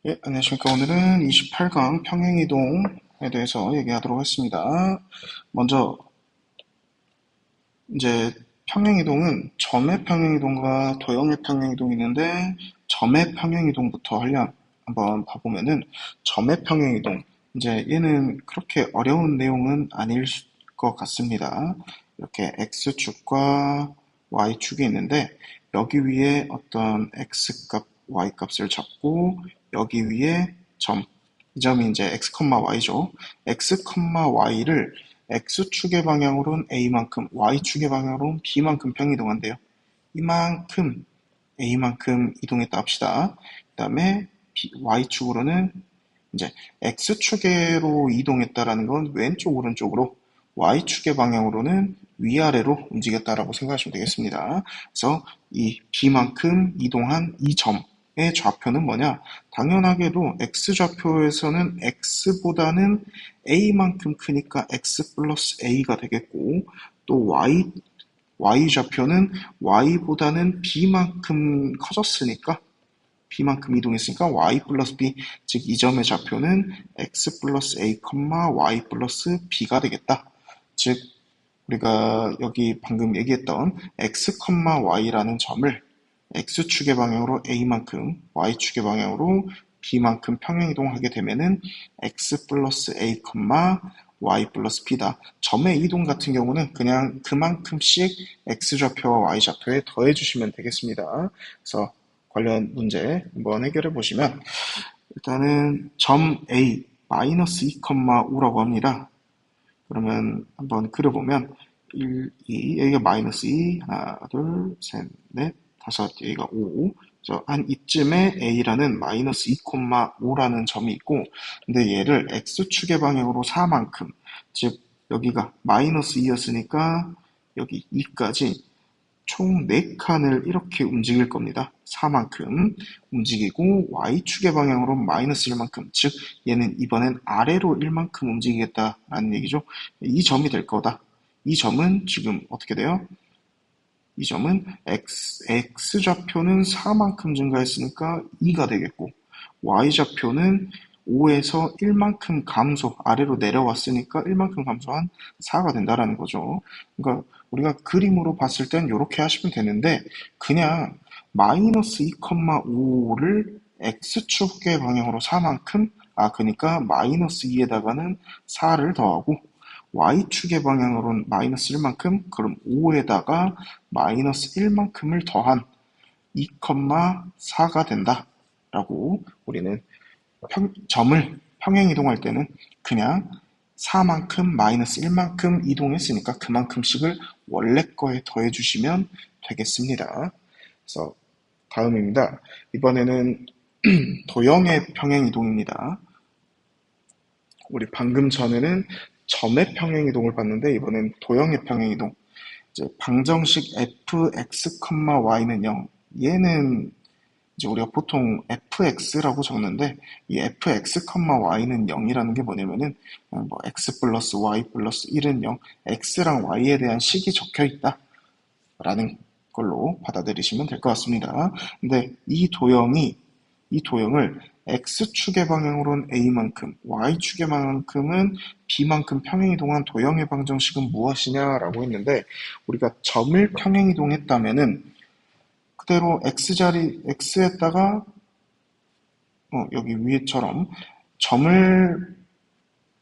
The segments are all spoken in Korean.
예, 안녕하십니까. 오늘은 28강 평행이동에 대해서 얘기하도록 하겠습니다. 먼저, 이제 평행이동은 점의 평행이동과 도형의 평행이동이 있는데, 점의 평행이동부터 한번 봐보면은, 점의 평행이동. 이제 얘는 그렇게 어려운 내용은 아닐 것 같습니다. 이렇게 X축과 Y축이 있는데, 여기 위에 어떤 X값, Y값을 잡고, 여기 위에 점, 이 점이 이제 x, y죠. x, y를 x축의 방향으로는 a만큼, y축의 방향으로는 b만큼 평이동한대요. 이만큼 a만큼 이동했다 합시다. 그 다음에 y축으로는 이제 x축으로 이동했다라는 건 왼쪽 오른쪽으로, y축의 방향으로는 위아래로 움직였다라고 생각하시면 되겠습니다. 그래서 이 b만큼 이동한 이 점의 좌표는 뭐냐? 당연하게도 x좌표에서는 x보다는 a만큼 크니까 x 플러스 a가 되겠고, 또 y좌표는 y보다는 b만큼 커졌으니까 b만큼 이동했으니까 y 플러스 b, 즉 이 점의 좌표는 x 플러스 a, y 플러스 b가 되겠다. 즉 우리가 여기 방금 얘기했던 x, y라는 점을 x축의 방향으로 a만큼, y축의 방향으로 b만큼 평행이동하게 되면은 x 플러스 a, y 플러스 b다. 점의 이동 같은 경우는 그냥 그만큼씩 x좌표와 y좌표에 더해주시면 되겠습니다. 그래서 관련 문제 한번 해결해 보시면, 일단은 점 A 마이너스 2,5라고 합니다. 그러면 한번 그려보면 1, 2, 여기가 마이너스 2, 하나, 둘, 셋, 넷, 다섯, 여기가 5. 한 이쯤에 A라는 마이너스 2,5라는 점이 있고, 근데 얘를 X축의 방향으로 4만큼, 즉 여기가 마이너스 2였으니까 여기 2까지 총 4칸을 이렇게 움직일 겁니다. 4만큼 움직이고 y축의 방향으로 마이너스 1만큼, 즉 얘는 이번엔 아래로 1만큼 움직이겠다라는 얘기죠. 이 점이 될 거다. 이 점은 지금 어떻게 돼요? 이 점은 x좌표는 4만큼 증가했으니까 2가 되겠고, y좌표는 5에서 1만큼 감소, 아래로 내려왔으니까 1만큼 감소한 4가 된다라는 거죠. 그러니까 우리가 그림으로 봤을 땐 이렇게 하시면 되는데, 그냥 마이너스 2,5를 x축의 방향으로 4만큼, 그러니까 마이너스 2에다가는 4를 더하고, y축의 방향으로는 마이너스 1만큼, 그럼 5에다가 마이너스 1만큼을 더한 2,4가 된다 라고, 우리는 점을 평행이동할 때는 그냥 4만큼 마이너스 1만큼 이동했으니까 그만큼씩을 원래 거에 더해주시면 되겠습니다. 그래서 다음입니다. 이번에는 도형의 평행이동입니다. 우리 방금 전에는 점의 평행이동을 봤는데, 이번엔 도형의 평행이동. 이제 방정식 fx, y는 0. 얘는 이제 우리가 보통 fx라고 적는데, 이 fx, y는 0이라는 게 뭐냐면은 뭐 x 플러스 y 플러스 1은 0, x랑 y에 대한 식이 적혀 있다라는 걸로 받아들이시면 될 것 같습니다. 근데 이 도형을 x축의 방향으로는 a만큼, y축의 방향만큼은 b만큼 평행이동한 도형의 방정식은 무엇이냐라고 했는데, 우리가 점을 평행이동했다면은 그대로 x에다가 여기 위에처럼 점을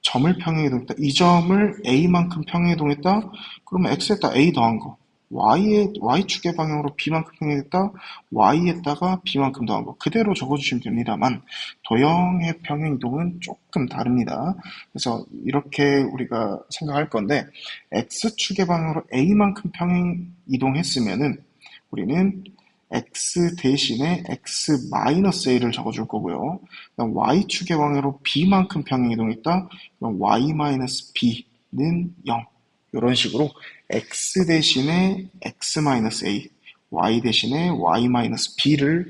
평행이동했다. 이 점을 a만큼 평행이동했다. 그러면 x에다 a 더한 거. y축의 방향으로 b만큼 평행했다. y에다가 b만큼 더한 거. 그대로 적어주시면 됩니다만, 도형의 평행이동은 조금 다릅니다. 그래서 이렇게 우리가 생각할 건데, x축의 방향으로 a만큼 평행이동했으면은 우리는 x 대신에 x 마이너스 a를 적어줄 거고요. 그다음 y축의 방향으로 b만큼 평행이동했다. 그럼 y 마이너스 b는 0. 이런 식으로 x 대신에 x 마이너스 a, y 대신에 y 마이너스 b를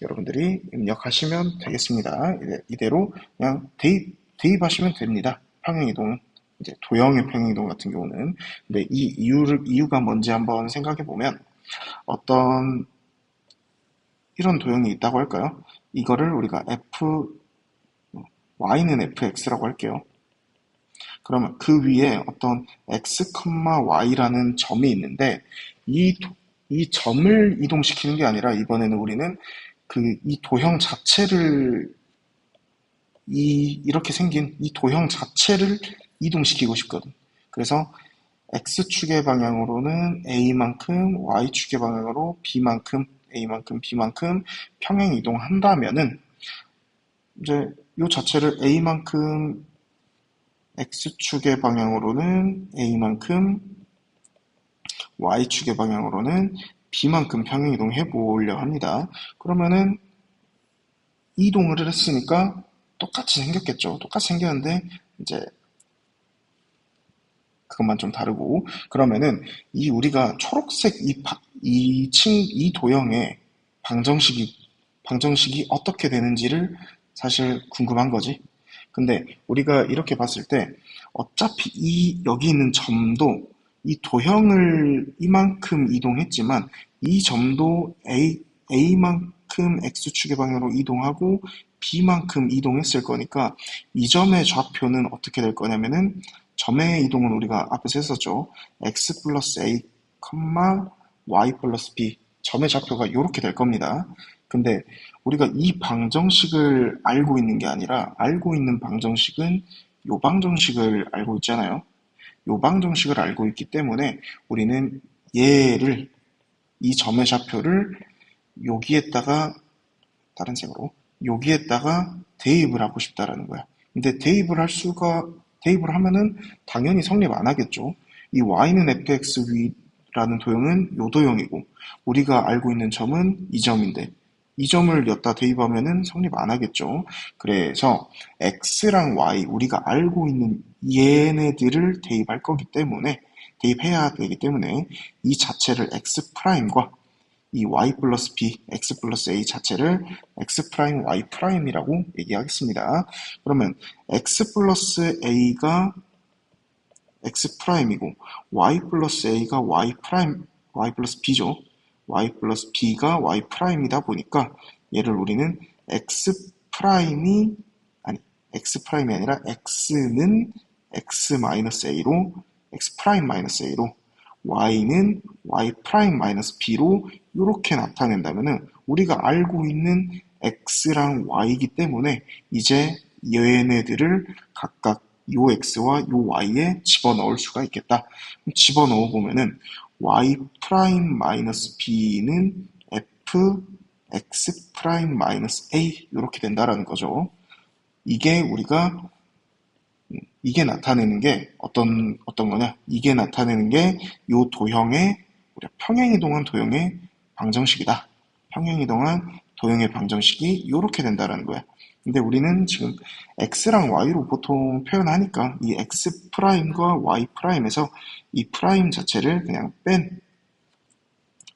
여러분들이 입력하시면 되겠습니다. 이대로 그냥 대입하시면 됩니다. 평행이동, 이제 도형의 평행이동 같은 경우는. 근데 이 이유가 뭔지 한번 생각해 보면, 어떤 이런 도형이 있다고 할까요? 이거를 우리가 y는 fx라고 할게요. 그러면 그 위에 어떤 x, y라는 점이 있는데 이 점을 이동시키는 게 아니라 이번에는 우리는 이 도형 자체를 이렇게 생긴 이 도형 자체를 이동시키고 싶거든. 그래서 x축의 방향으로는 a만큼, y축의 방향으로 b만큼, a만큼, b만큼 평행 이동한다면은 이제 이 자체를 a만큼 x축의 방향으로는 a만큼, y축의 방향으로는 b만큼 평행 이동해 보려 합니다. 그러면은 이동을 했으니까 똑같이 생겼겠죠. 똑같이 생겼는데 이제 그것만 좀 다르고, 그러면은 우리가 초록색 이 도형의 방정식이 어떻게 되는지를 사실 궁금한 거지. 근데 우리가 이렇게 봤을 때 어차피 여기 있는 점도 이 도형을 이만큼 이동했지만 이 점도 A만큼 X축의 방향으로 이동하고 B만큼 이동했을 거니까 이 점의 좌표는 어떻게 될 거냐면은 점의 이동은 우리가 앞에서 했었죠. x 플러스 a, y 플러스 b. 점의 좌표가 이렇게 될 겁니다. 근데 우리가 이 방정식을 알고 있는 게 아니라 알고 있는 방정식은 요 방정식을 알고 있잖아요. 요 방정식을 알고 있기 때문에 우리는 이 점의 좌표를 여기에다가 다른 색으로 여기에다가 대입을 하고 싶다라는 거야. 근데 대입을 하면은 당연히 성립 안 하겠죠. 이 y는 fx라는 도형은 요 도형이고 우리가 알고 있는 점은 이 점인데 이 점을 여기다 대입하면은 성립 안 하겠죠. 그래서 x랑 y 우리가 알고 있는 얘네들을 대입해야 되기 때문에 이 자체를 x 프라임과 이 y 플러스 b, x 플러스 a 자체를 x 프라임, y 프라임이라고 얘기하겠습니다. 그러면 x 플러스 a가 x 프라임이고 y 플러스 a가 y 프라임, y 플러스 b죠. y 플러스 b가 y 프라임이다 보니까 얘를 우리는 x 프라임이 아니라 x는 x 마이너스 a로 x 프라임 마이너스 a로 y는 y 프라임 마이너스 b로 이렇게 나타낸다면은 우리가 알고 있는 x랑 y이기 때문에 이제 얘네들을 각각 요 x와 요 y에 집어넣을 수가 있겠다. 집어넣어 보면은 y 프라임 마이너스 b는 f x 프라임 마이너스 a 이렇게 된다라는 거죠. 이게 나타내는 게 어떤 거냐? 이게 나타내는 게 요 도형의 평행이동한 도형의 방정식이다. 평행이동한 도형의 방정식이 이렇게 된다라는 거야. 근데 우리는 지금 x랑 y로 보통 표현하니까 이 x 프라임과 y 프라임에서 이 프라임 자체를 그냥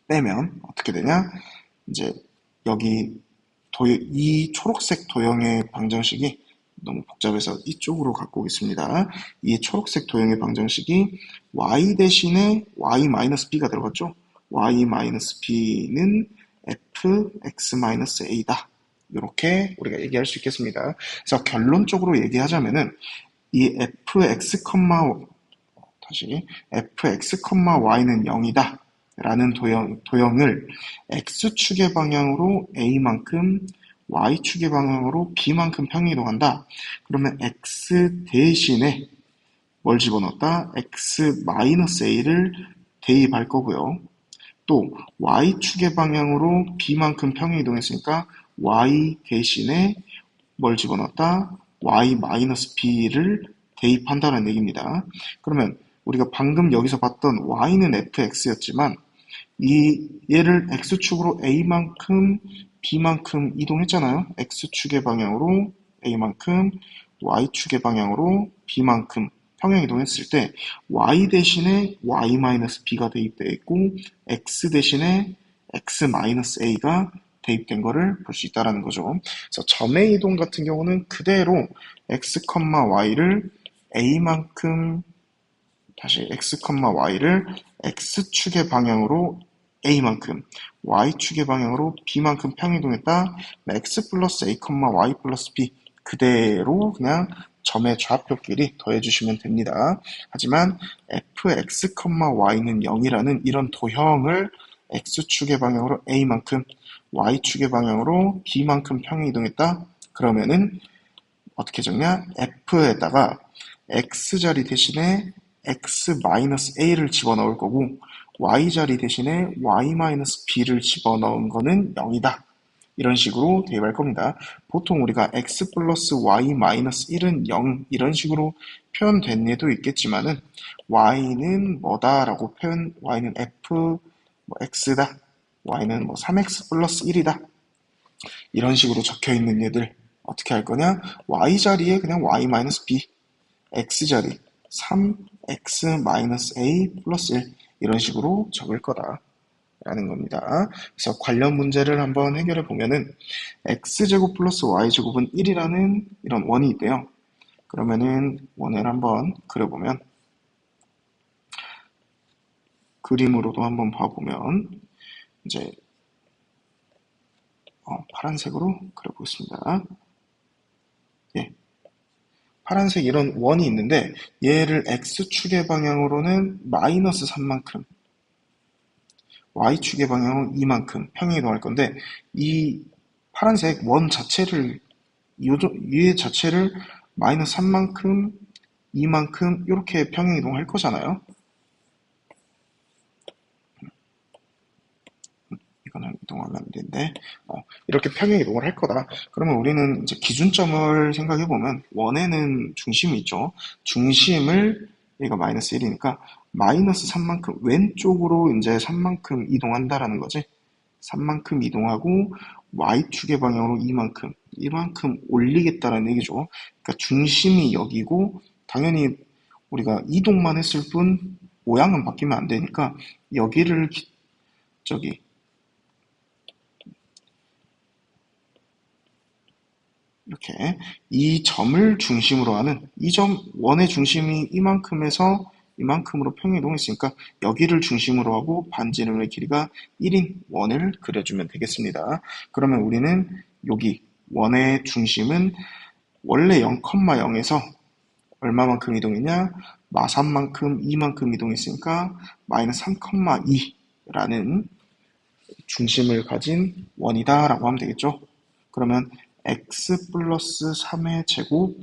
빼면 어떻게 되냐? 이제 여기 이 초록색 도형의 방정식이 너무 복잡해서 이쪽으로 갖고 오겠습니다. 이 초록색 도형의 방정식이 y 대신에 y-b가 들어갔죠? y-b는 fx-a다. 이렇게 우리가 얘기할 수 있겠습니다. 그래서 결론적으로 얘기하자면은 이 fx, y는 0이다. 라는 도형을 x축의 방향으로 a만큼 y축의 방향으로 b만큼 평행이동한다. 그러면 x 대신에 뭘 집어넣었다? x-a를 대입할 거고요. 또 y축의 방향으로 b만큼 평행이동했으니까 y 대신에 뭘 집어넣었다? y-b를 대입한다는 얘기입니다. 그러면 우리가 방금 여기서 봤던 y는 fx였지만 얘를 x축으로 a만큼 b만큼 이동했잖아요. x축의 방향으로 a만큼 y축의 방향으로 b만큼 평행 이동했을 때 y 대신에 y-b가 대입되어 있고 x 대신에 x-a가 대입된 거를 볼 수 있다는 거죠. 그래서 점의 이동 같은 경우는 그대로 x, y를 a만큼 x, y를 x축의 방향으로 a만큼, y축의 방향으로 b만큼 평이동했다. x 플러스 a, y 플러스 b 그대로 그냥 점의 좌표끼리 더해주시면 됩니다. 하지만 fx, y는 0이라는 이런 도형을 x축의 방향으로 a만큼, y축의 방향으로 b만큼 평이동했다. 그러면은 어떻게 적냐? f에다가 x자리 대신에 x-a를 집어넣을 거고 y자리 대신에 y-b를 집어넣은 거는 0이다. 이런 식으로 대입할 겁니다. 보통 우리가 x 플러스 y-1은 0 이런 식으로 표현된 예도 있겠지만은 y는 뭐다라고 y는 f x다. y는 3x 플러스 1이다. 이런 식으로 적혀 있는 얘들 어떻게 할 거냐? y자리에 그냥 y-b, x자리 3x-a 플러스 1 이런 식으로 적을 거다 라는 겁니다. 그래서 관련 문제를 한번 해결해 보면은 x제곱 플러스 y제곱은 1이라는 이런 원이 있대요. 그러면은 원을 한번 그려보면 그림으로도 한번 봐보면 이제 파란색으로 그려보겠습니다. 예. 파란색 이런 원이 있는데 얘를 x축의 방향으로는 마이너스 3만큼 y축의 방향으로 2만큼 평행이동할 건데 이 파란색 원 자체를 얘 자체를 마이너스 3만큼 2만큼 이렇게 평행이동할 거잖아요. 이거는 이동하면 안 되는데 이렇게 평행이동을 할 거다. 그러면 우리는 이제 기준점을 생각해 보면 원에는 중심이 있죠. 중심을 얘가 마이너스 1이니까 마이너스 3만큼 왼쪽으로 이제 3만큼 이동한다라는 거지. 3만큼 이동하고 y축의 방향으로 이만큼 올리겠다라는 얘기죠. 그러니까 중심이 여기고 당연히 우리가 이동만 했을 뿐 모양은 바뀌면 안 되니까 여기를 저기 이렇게 이 점을 중심으로 하는 이 점 원의 중심이 이만큼에서 이만큼으로 평행이동했으니까 여기를 중심으로 하고 반지름의 길이가 1인 원을 그려주면 되겠습니다. 그러면 우리는 여기 원의 중심은 원래 0,0에서 얼마만큼 이동했냐? 마3만큼 2만큼 이동했으니까 마이너스 3,2라는 중심을 가진 원이다 라고 하면 되겠죠. 그러면 x 플러스 3의 제곱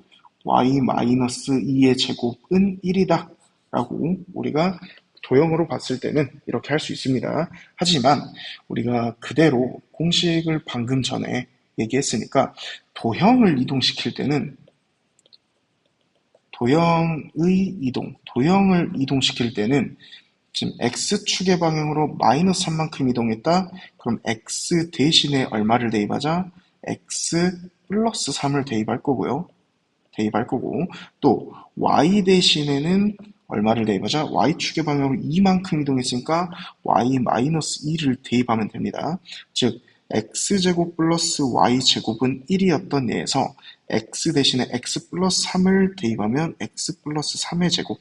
y 마이너스 2의 제곱은 1이다 라고 우리가 도형으로 봤을 때는 이렇게 할 수 있습니다. 하지만 우리가 그대로 공식을 방금 전에 얘기했으니까 도형을 이동시킬 때는 도형을 이동시킬 때는 지금 x축의 방향으로 마이너스 3만큼 이동했다. 그럼 x 대신에 얼마를 대입하자? x 플러스 3을 대입할 거고 또 y 대신에는 얼마를 대입하자? y축의 방향으로 2만큼 이동했으니까 y 마이너스 2를 대입하면 됩니다. 즉 x제곱 플러스 y제곱은 1이었던 예에서 x 대신에 x 플러스 3을 대입하면 x 플러스 3의 제곱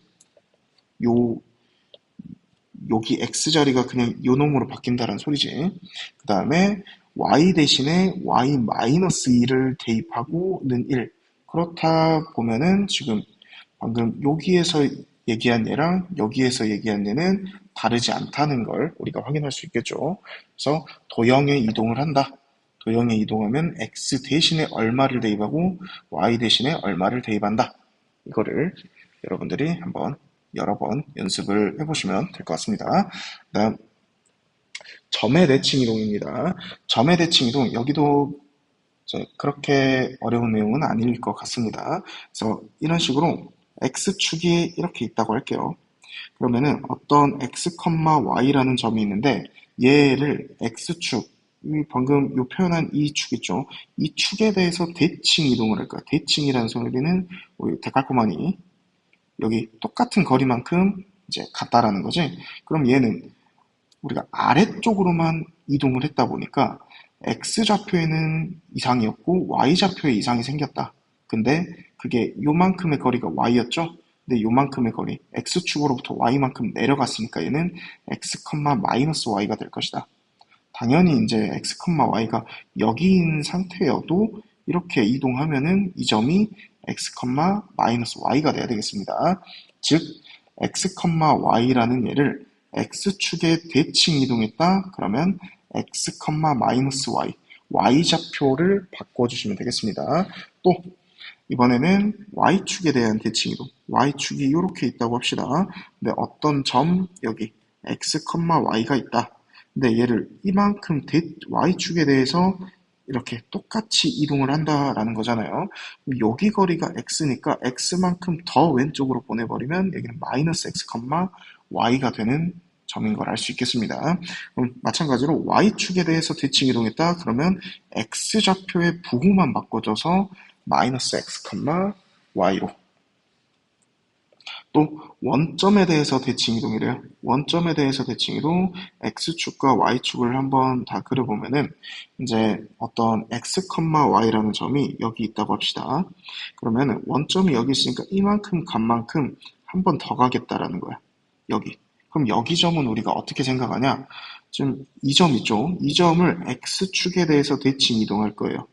여기 x자리가 그냥 요 놈으로 바뀐다는 소리지. 그 다음에 y 대신에 y 마이너스 2를 대입하고는 1. 그렇다 보면은 지금 방금 여기에서 얘기한 얘랑 여기에서 얘기한 얘는 다르지 않다는 걸 우리가 확인할 수 있겠죠. 그래서 도형에 이동을 한다. 도형에 이동하면 x 대신에 얼마를 대입하고 y 대신에 얼마를 대입한다. 이거를 여러분들이 한번 여러 번 연습을 해보시면 될 것 같습니다. 다음 점의 대칭 이동입니다. 점의 대칭 이동 여기도 그렇게 어려운 내용은 아닐 것 같습니다. 그래서 이런 식으로 x축이 이렇게 있다고 할게요. 그러면은 어떤 x, y라는 점이 있는데 얘를 x축 방금 요 표현한 이 축 있죠. 이 축에 대해서 대칭 이동을 할 거야. 대칭이라는 소리는 우리 데칼코마니 여기 똑같은 거리만큼 이제 같다라는 거지. 그럼 얘는 우리가 아래쪽으로만 이동을 했다 보니까 x좌표에는 이상이었고 y좌표에 이상이 생겼다. 근데 그게 요만큼의 거리가 y였죠. 근데 요만큼의 거리, x축으로부터 y만큼 내려갔으니까 얘는 x, 마이너스 y가 될 것이다. 당연히 이제 x, y가 여기인 상태여도 이렇게 이동하면은 이 점이 x, 마이너스 y가 돼야 되겠습니다. 즉, x, y라는 얘를 x축에 대칭 이동했다. 그러면 x, 마이너스 y, y좌표를 바꿔주시면 되겠습니다. 또 이번에는 y축에 대한 대칭 이동, y축이 이렇게 있다고 합시다. 근데 어떤 점 여기 x, y가 있다. 근데 얘를 이만큼 y축에 대해서 이렇게 똑같이 이동을 한다라는 거잖아요. 그럼 여기 거리가 x니까 x만큼 더 왼쪽으로 보내버리면 여기는 마이너스 x, y가 되는 점인 걸 알 수 있겠습니다. 그럼 마찬가지로 y축에 대해서 대칭 이동했다. 그러면 x좌표의 부호만 바꿔줘서 마이너스 x, y로. 또 원점에 대해서 대칭 이동이래요. 원점에 대해서 대칭 이동, x축과 y축을 한번 다 그려보면은 이제 어떤 x, y라는 점이 여기 있다고 합시다. 그러면 원점이 여기 있으니까 이만큼 간 만큼 한 번 더 가겠다라는 거야. 여기. 그럼 여기 점은 우리가 어떻게 생각하냐? 지금 이 점 있죠? 이 점을 x축에 대해서 대칭 이동할 거예요.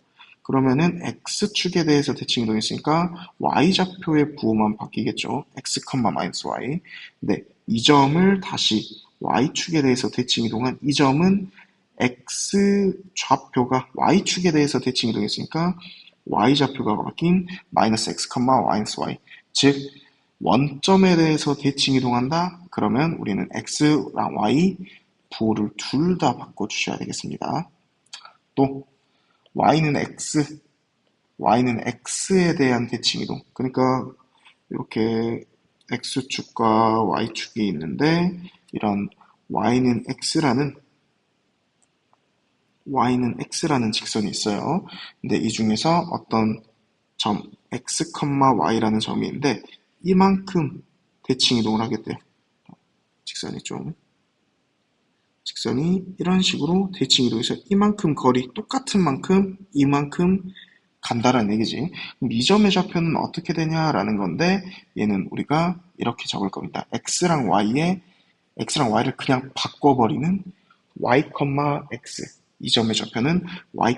그러면은 x축에 대해서 대칭 이동했으니까 y좌표의 부호만 바뀌겠죠. x, 마이너스 y. 근데 이 점을 다시 y축에 대해서 대칭 이동한 이 점은 x좌표가 y축에 대해서 대칭 이동했으니까 y좌표가 바뀐 마이너스 x, 마이너스 y. 즉 원점에 대해서 대칭 이동한다? 그러면 우리는 x랑 y 부호를 둘 다 바꿔주셔야 되겠습니다. 또 y는 x에 대한 대칭 이동. 그러니까 이렇게 x축과 y축이 있는데 이런 y는 x라는 직선이 있어요. 근데 이 중에서 어떤 점 x, y라는 점이 있는데 이만큼 대칭 이동을 하겠대요. 직선이 이런 식으로 대칭 이동해서 이만큼 거리, 똑같은 만큼 이만큼 간다라는 얘기지. 그럼 이 점의 좌표는 어떻게 되냐라는 건데 얘는 우리가 이렇게 적을 겁니다. x랑 y를 그냥 바꿔버리는 y, x. 이 점의 좌표는 y,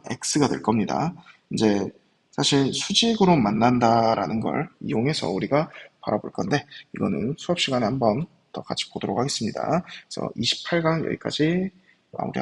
x가 될 겁니다. 이제 사실 수직으로 만난다라는 걸 이용해서 우리가 바라볼 건데 이거는 수업 시간에 한번 더 같이 보도록 하겠습니다. 그래서 28강 여기까지 마무리하도록